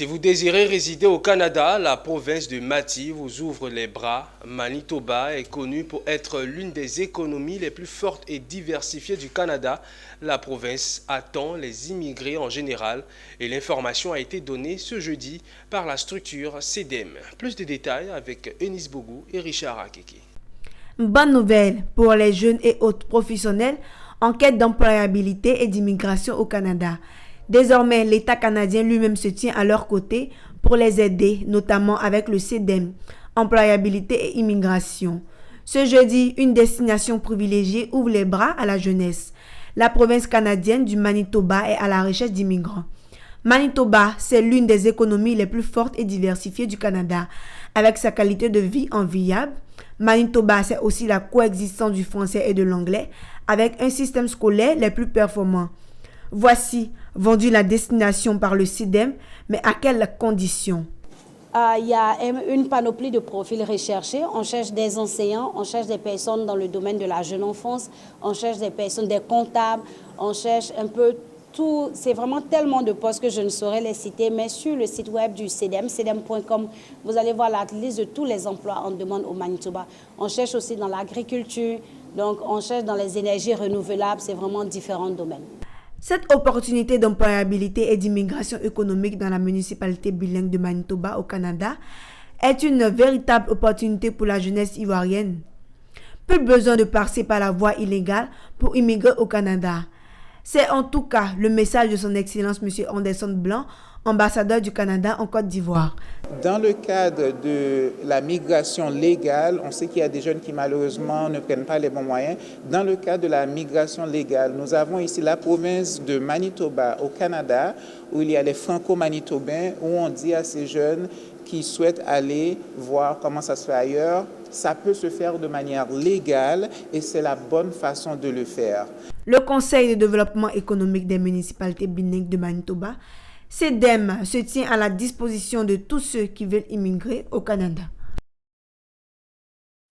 Si vous désirez résider au Canada, la province de Mati vous ouvre les bras. Manitoba est connue pour être l'une des économies les plus fortes et diversifiées du Canada. La province attend les immigrés en général et l'information a été donnée ce jeudi par la structure CEDEM. Plus de détails avec Eunice Bogou et Richard Akeke. Bonne nouvelle pour les jeunes et autres professionnels en quête d'employabilité et d'immigration au Canada. Désormais, l'État canadien lui-même se tient à leur côté pour les aider, notamment avec le CEDEM, employabilité et immigration. Ce jeudi, une destination privilégiée ouvre les bras à la jeunesse. La province canadienne du Manitoba est à la recherche d'immigrants. Manitoba, c'est l'une des économies les plus fortes et diversifiées du Canada, avec sa qualité de vie enviable. Manitoba, c'est aussi la coexistence du français et de l'anglais, avec un système scolaire les plus performants. Voici vendu la destination par le CEDEM, mais à quelles conditions? Il y a une panoplie de profils recherchés. On cherche des enseignants, on cherche des personnes dans le domaine de la jeune enfance, on cherche des personnes, des comptables, on cherche un peu tout. C'est vraiment tellement de postes que je ne saurais les citer, mais sur le site web du CEDEM, cedem.com, vous allez voir la liste de tous les emplois en demande au Manitoba. On cherche aussi dans l'agriculture, donc on cherche dans les énergies renouvelables, c'est vraiment différents domaines. Cette opportunité d'employabilité et d'immigration économique dans la municipalité bilingue de Manitoba au Canada est une véritable opportunité pour la jeunesse ivoirienne. Plus besoin de passer par la voie illégale pour immigrer au Canada. C'est en tout cas le message de son Excellence M. Anderson Blanc, ambassadeur du Canada en Côte d'Ivoire. Dans le cadre de la migration légale, on sait qu'il y a des jeunes qui malheureusement ne prennent pas les bons moyens. Dans le cadre de la migration légale, nous avons ici la province de Manitoba au Canada, où il y a les franco-manitobains, où on dit à ces jeunes qui souhaitent aller voir comment ça se fait ailleurs, ça peut se faire de manière légale et c'est la bonne façon de le faire. Le Conseil de développement économique des municipalités bilingues de Manitoba, CEDEM, se tient à la disposition de tous ceux qui veulent immigrer au Canada.